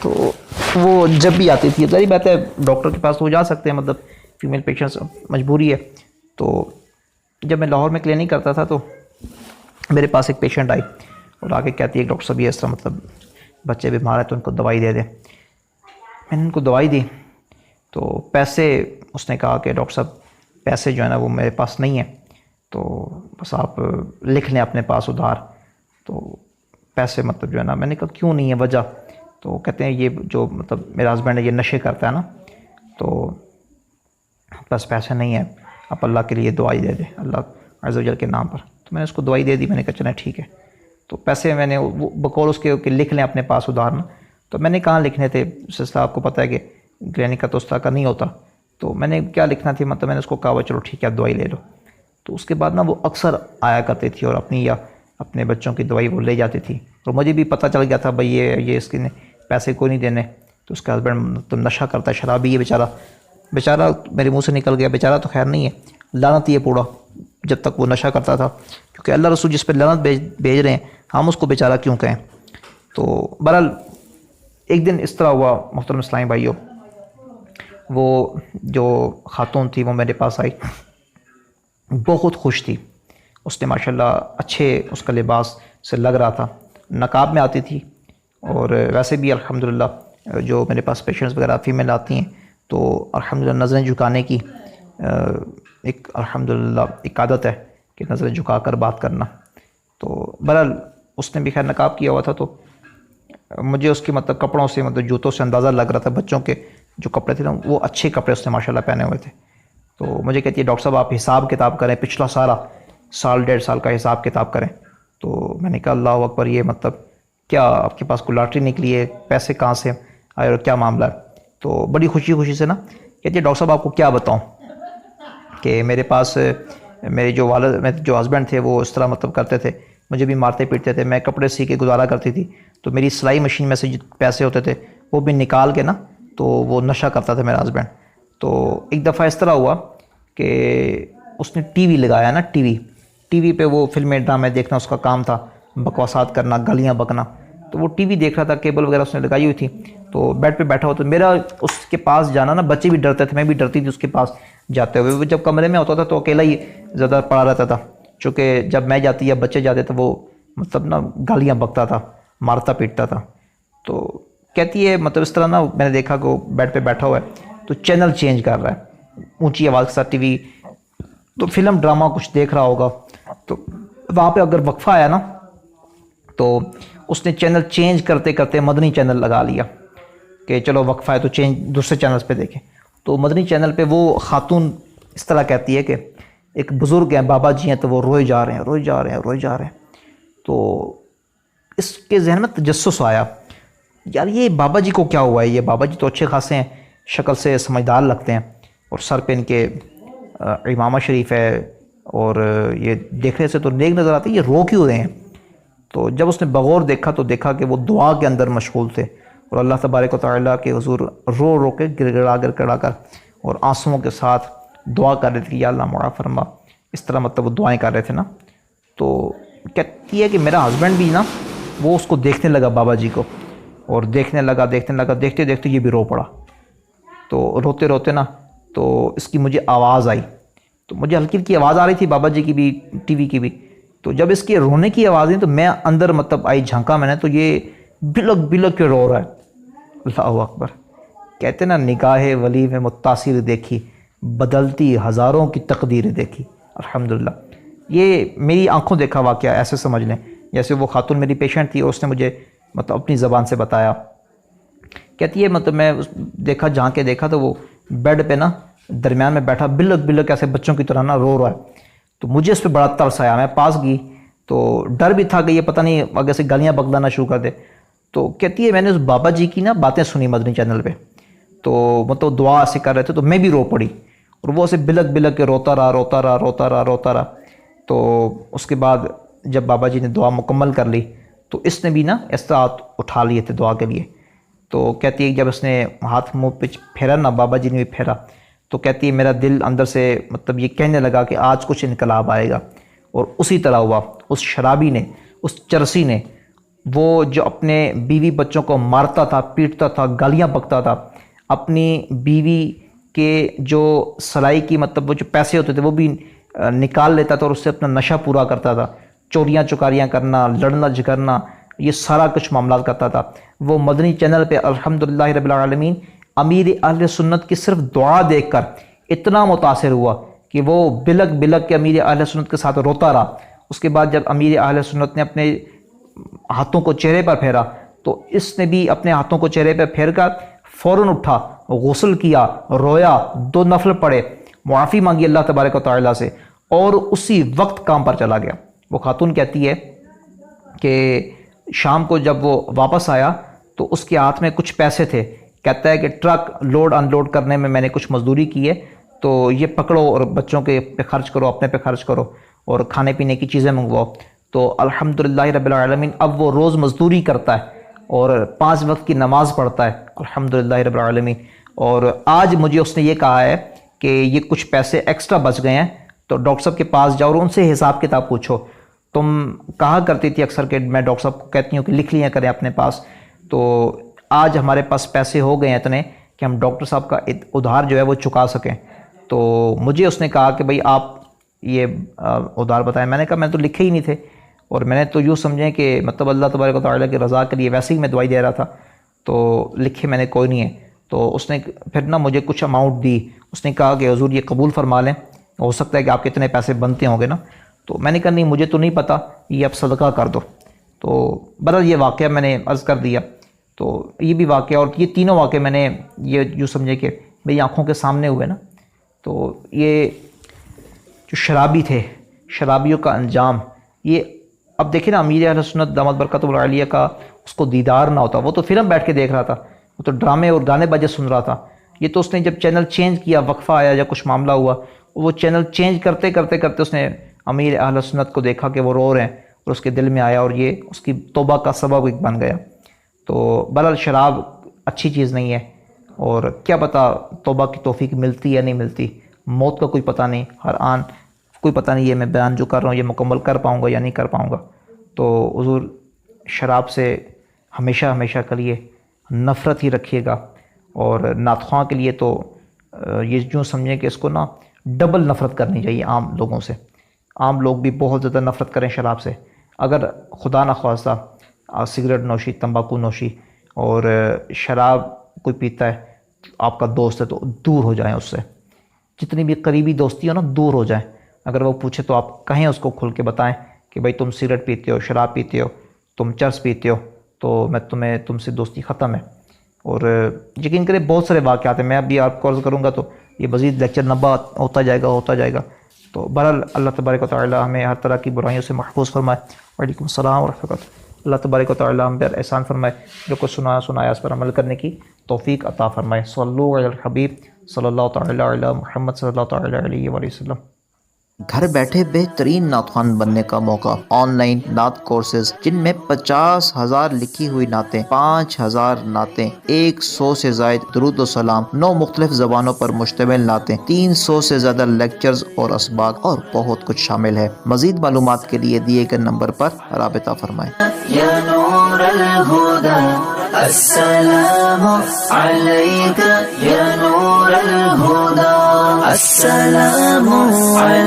تو وہ جب بھی آتی تھی، ظاہر بات ہے ڈاکٹر کے پاس تو وہ جا سکتے ہیں، مطلب فیمیل پیشنٹس مجبوری ہے. تو جب میں لاہور میں کلینک کرتا تھا تو میرے پاس ایک پیشنٹ آئی اور آگے کہتی ہے کہ ڈاکٹر صاحب یہ اس طرح مطلب بچے بیمار ہیں تو ان کو دوائی دے دیں. میں نے ان کو دوائی دی تو پیسے اس نے کہا کہ ڈاکٹر صاحب پیسے جو ہے نا وہ میرے پاس نہیں ہیں، تو بس آپ لکھ لیں اپنے پاس ادھار. تو پیسے مطلب جو ہے نا، میں نے کہا کیوں نہیں ہے وجہ؟ تو کہتے ہیں یہ جو مطلب میرا ہسبینڈ ہے یہ نشے کرتا ہے نا، تو بس پیسے نہیں ہیں، آپ اللہ کے لیے دوائی دے دیں اللہ عز و جل کے نام پر. تو میں نے اس کو دوائی دے دی. میں نے کہا چلیں ٹھیک ہے. تو پیسے میں نے وہ بقول اس کے کہ لکھ لیں اپنے پاس ادھار نا. تو میں نے کہاں لکھنے تھے، سلسلہ آپ کو پتہ ہے کہ کلینک کا تو اس طرح کا نہیں ہوتا. تو میں نے کیا لکھنا تھی، مطلب میں نے اس کو کہا چلو ٹھیک ہے آپ دوائی لے لو. تو اس کے بعد نا وہ اکثر آیا کرتی تھی اور اپنی یا اپنے بچوں کی دوائی وہ لے جاتی تھی. اور مجھے بھی پتہ چل گیا تھا بھائی یہ اس کے پیسے کوئی نہیں دینے. تو اس کا ہسبینڈ تو نشہ کرتا ہے، شرابی ہے بیچارہ میرے منہ سے نکل گیا، بیچارہ تو خیر نہیں ہے، لعنت یہ پورا جب تک وہ نشہ کرتا تھا، کیونکہ اللہ رسول جس پہ لعنت بھیج رہے ہیں ہم اس کو بیچارہ کیوں کہیں. تو بہرحال ایک دن اس طرح ہوا محترم اسلامی بھائیوں، وہ جو خاتون تھی وہ میرے پاس آئی، بہت خوش تھی. اس نے ماشاءاللہ اچھے اس کا لباس سے لگ رہا تھا، نقاب میں آتی تھی. اور ویسے بھی الحمدللہ جو میرے پاس پیشنٹس وغیرہ فیمیل آتی ہیں تو الحمدللہ نظریں جھکانے کی ایک الحمدللہ ایک عادت ہے کہ نظریں جھکا کر بات کرنا. تو بہرحال اس نے بھی خیر نقاب کیا ہوا تھا، تو مجھے اس کے مطلب کپڑوں سے مطلب جوتوں سے اندازہ لگ رہا تھا. بچوں کے جو کپڑے تھے نا وہ اچھے کپڑے اس نے ماشاءاللہ پہنے ہوئے تھے. تو مجھے کہتی ہے ڈاکٹر صاحب آپ حساب کتاب کریں، پچھلا سارا سال ڈیڑھ سال کا حساب کتاب کریں. تو میں نے کہا اللہ اکبر، یہ مطلب کیا آپ کے پاس کوئی لاٹری نکلی ہے، پیسے کہاں سے آئے اور کیا معاملہ ہے؟ تو بڑی خوشی سے نا کہتی ہے ڈاکٹر صاحب آپ کو کیا بتاؤں کہ میرے پاس میرے جو والد جو ہسبینڈ تھے وہ اس طرح مطلب کرتے تھے، مجھے بھی مارتے پیٹتے تھے، میں کپڑے سی کے گزارا کرتی تھی. تو میری سلائی مشین میں سے پیسے ہوتے تھے وہ بھی نکال کے نا تو وہ نشہ کرتا تھا میرا ہسبینڈ. تو ایک دفعہ اس طرح ہوا کہ اس نے ٹی وی لگایا نا، ٹی وی پہ وہ فلمیں ڈرامے دیکھنا اس کا کام تھا، بکواسات کرنا، گالیاں بکنا. تو وہ ٹی وی دیکھ رہا تھا، کیبل وغیرہ اس نے لگائی ہوئی تھی. تو بیڈ پہ بیٹھا ہوا تو میرا اس کے پاس جانا نا، بچے بھی ڈرتے تھے، میں بھی ڈرتی تھی اس کے پاس جاتے ہوئے. وہ جب کمرے میں ہوتا تھا تو اکیلا ہی زیادہ پڑا رہتا تھا، چونکہ جب میں جاتی یا بچے جاتے تو وہ مطلب نا گالیاں بکتا تھا، مارتا پیٹتا تھا. تو کہتی ہے مطلب اس طرح نا میں نے دیکھا کہ وہ بیڈ پہ بیٹھا ہوا ہے تو چینل چینج کر رہا ہے اونچی آواز کے ساتھ ٹی وی. تو فلم ڈرامہ کچھ دیکھ رہا ہوگا. تو وہاں پہ اگر وقفہ آیا نا تو اس نے چینل چینج کرتے کرتے مدنی چینل لگا لیا کہ چلو وقفہ ہے تو چینج دوسرے چینلز پہ دیکھیں. تو مدنی چینل پہ وہ خاتون اس طرح کہتی ہے کہ ایک بزرگ ہیں، بابا جی ہیں، تو وہ روئے جا رہے ہیں. تو اس کے ذہن میں تجسس آیا، یار یہ بابا جی کو کیا ہوا ہے؟ یہ بابا جی تو اچھے خاصے ہیں، شکل سے سمجھدار لگتے ہیں اور سر پہ ان کے امامہ شریف ہے اور یہ دیکھنے سے تو نیک نظر آتے ہیں، یہ رو کیوں رہے ہیں؟ تو جب اس نے بغور دیکھا تو دیکھا کہ وہ دعا کے اندر مشغول تھے اور اللہ تبارک و تعالیٰ کے حضور رو کے گڑ گڑا کر اور آنسوؤں کے ساتھ دعا کر رہے تھے کہ یا اللہ معاف فرما. اس طرح مطلب وہ دعائیں کر رہے تھے نا. تو کہتی ہے کہ میرا ہسبینڈ بھی نا وہ اس کو دیکھنے لگا بابا جی کو، اور دیکھنے لگا دیکھتے دیکھتے یہ بھی رو پڑا. تو روتے نا تو اس کی مجھے آواز آئی، تو مجھے ہلکی ہلکی آواز آ رہی تھی بابا جی کی بھی، ٹی وی کی بھی. تو جب اس کی رونے کی آواز آئی تو میں اندر مطلب آئی، جھانکا میں نے تو یہ بلک کے رو رہا ہے. اللہ اکبر. کہتے نا نگاہ ولی میں متاثر دیکھی، بدلتی ہزاروں کی تقدیر دیکھی. الحمدللہ یہ میری آنکھوں دیکھا واقعہ، ایسے سمجھ لیں جیسے وہ خاتون میری پیشنٹ تھی اور اس نے مجھے مطلب اپنی زبان سے بتایا. کہتی ہے مطلب میں دیکھا، جھانک کے دیکھا تو وہ بیڈ پہ نا درمیان میں بیٹھا بلک ایسے بچوں کی طرح نا رو رہا ہے. تو مجھے اس پہ بڑا ترس آیا، میں پاس گئی تو ڈر بھی تھا کہ یہ پتہ نہیں آگے سے گالیاں بکلانا شروع کر دے. تو کہتی ہے میں نے اس بابا جی کی نا باتیں سنی مدنی چینل پہ، تو مطلب دعا سے کر رہے تھے تو میں بھی رو پڑی اور وہ اسے بلک کے روتا رہا. تو اس کے بعد جب بابا جی نے دعا مکمل کر لی تو اس نے بھی نا اس طرح ہاتھ اٹھا لیے تھے دعا کے لیے. تو کہتی ہے جب اس نے ہاتھ منہ پہ پھیرا نا، بابا جی نے بھی پھیرا، تو کہتی ہے میرا دل اندر سے مطلب یہ کہنے لگا کہ آج کچھ انقلاب آئے گا. اور اسی طرح ہوا. اس شرابی نے، اس چرسی نے وہ جو اپنے بیوی بچوں کو مارتا تھا، پیٹتا تھا، گالیاں بکتا تھا، اپنی بیوی کے جو سلائی کی مطلب وہ جو پیسے ہوتے تھے وہ بھی نکال لیتا تھا اور اس سے اپنا نشہ پورا کرتا تھا، چوریاں چکاریاں کرنا، لڑنا جھگڑنا، یہ سارا کچھ معاملات کرتا تھا۔ وہ مدنی چینل پہ الحمدللہ رب العالمین امیر اہل سنت کی صرف دعا دیکھ کر اتنا متاثر ہوا کہ وہ بلک بلک کے امیر اہل سنت کے ساتھ روتا رہا۔ اس کے بعد جب امیر اہل سنت نے اپنے ہاتھوں کو چہرے پر پھیرا تو اس نے بھی اپنے ہاتھوں کو چہرے پر پھیر کر فوراً اٹھا، غسل کیا، رویا، 2 نفل پڑھے، معافی مانگی اللہ تبارک و تعالیٰ سے، اور اسی وقت کام پر چلا گیا۔ وہ خاتون کہتی ہے کہ شام کو جب وہ واپس آیا تو اس کے ہاتھ میں کچھ پیسے تھے، کہتا ہے کہ ٹرک لوڈ ان لوڈ کرنے میں میں نے کچھ مزدوری کی ہے تو یہ پکڑو اور بچوں کے پہ خرچ کرو، اپنے پہ خرچ کرو اور کھانے پینے کی چیزیں منگواؤ۔ تو الحمدللہ رب العالمین اب وہ روز مزدوری کرتا ہے اور 5 وقت کی نماز پڑھتا ہے الحمدللہ رب العالمین۔ اور آج مجھے اس نے یہ کہا ہے کہ یہ کچھ پیسے ایکسٹرا بچ گئے ہیں تو ڈاکٹر صاحب کے پاس جاؤ اور ان سے حساب کتاب پوچھو۔ تم کہا کرتی تھی اکثر کہ میں ڈاکٹر صاحب کو کہتی ہوں کہ لکھ لیا کریں اپنے پاس، تو آج ہمارے پاس پیسے ہو گئے ہیں اتنے کہ ہم ڈاکٹر صاحب کا ادھار جو ہے وہ چکا سکیں۔ تو مجھے اس نے کہا کہ بھئی آپ یہ ادھار بتائیں۔ میں نے کہا میں تو لکھے ہی نہیں تھے، اور میں نے تو یوں سمجھیں کہ مطلب اللہ تبارک و تعالیٰ کی رضا کے لیے ویسے ہی میں دوائی دے رہا تھا، تو لکھے میں نے کوئی نہیں ہے۔ تو اس نے پھر نا مجھے کچھ اماؤنٹ دی، اس نے کہا کہ حضور یہ قبول فرما لیں، ہو سکتا ہے کہ آپ کے اتنے پیسے بنتے ہوں گے نا۔ تو میں نے کہا نہیں مجھے تو نہیں پتہ، یہ آپ صدقہ کر دو۔ تو برحال یہ واقعہ میں نے عرض کر دیا۔ تو یہ بھی واقعہ، اور یہ تینوں واقعے میں نے یہ جو سمجھے کہ میری آنکھوں کے سامنے ہوئے نا، تو یہ جو شرابی تھے، شرابیوں کا انجام، یہ اب دیکھیں نا امیر اہل سنت دامت برکاتہ العالیہ کا اس کو دیدار نہ ہوتا، وہ تو فلم بیٹھ کے دیکھ رہا تھا، وہ تو ڈرامے اور گانے بجے سن رہا تھا۔ یہ تو اس نے جب چینل چینج کیا، وقفہ آیا یا کچھ معاملہ ہوا، وہ چینل چینج کرتے کرتے کرتے اس نے امیر اہل سنت کو دیکھا کہ وہ رو رہے ہیں، اور اس کے دل میں آیا اور یہ اس کی توبہ کا سبب ایک بن گیا۔ تو بہرحال شراب اچھی چیز نہیں ہے، اور کیا پتہ توبہ کی توفیق ملتی یا نہیں ملتی، موت کا کوئی پتہ نہیں، ہر آن کوئی پتہ نہیں، یہ میں بیان جو کر رہا ہوں یہ مکمل کر پاؤں گا یا نہیں کر پاؤں گا۔ تو حضور شراب سے ہمیشہ ہمیشہ کے لیے نفرت ہی رکھیے گا، اور ناتخواں کے لیے تو یہ جو سمجھیں کہ اس کو نا ڈبل نفرت کرنی چاہیے عام لوگوں سے۔ عام لوگ بھی بہت زیادہ نفرت کریں شراب سے۔ اگر خدا نخواستہ سگریٹ نوشی، تمباکو نوشی اور شراب کوئی پیتا ہے، آپ کا دوست ہے، تو دور ہو جائیں اس سے، جتنی بھی قریبی دوستی ہو نا دور ہو جائیں۔ اگر وہ پوچھے تو آپ کہیں اس کو کھل کے بتائیں کہ بھائی تم سگریٹ پیتے ہو، شراب پیتے ہو، تم چرس پیتے ہو، تو تم سے دوستی ختم ہے۔ اور یقین کریں بہت سارے واقعات ہیں، میں ابھی آپ کو عرض کروں گا تو یہ مزید لیکچر لمبا ہوتا جائے گا۔ تو بہرحال اللہ تبارک و تعالی ہمیں ہر طرح کی برائیوں سے محفوظ فرمائے۔ وعلیکم السلام ورحمۃ اللہ۔ اللہ تبارک و تعالی ہم پر احسان فرمائے، جو کچھ سنایا اس پر عمل کرنے کی توفیق عطا فرمائے۔ صلو علی الحبیب صلی اللہ تعالی علی محمد صلی اللہ تعالی علیہ وآلہ وسلم۔ گھر بیٹھے بہترین نعت خوان بننے کا موقع، آن لائن نعت کورسز جن میں 50,000 لکھی ہوئی نعتیں، 5,000 نعتیں، 100 سے زائد درود و سلام، 9 مختلف زبانوں پر مشتمل نعتیں، 300 سے زیادہ لیکچرز اور اسباق اور بہت کچھ شامل ہے۔ مزید معلومات کے لیے دیے گئے نمبر پر رابطہ فرمائیں۔ یا نور الہدی السلام علیک یا نور الہدی السلام علیک۔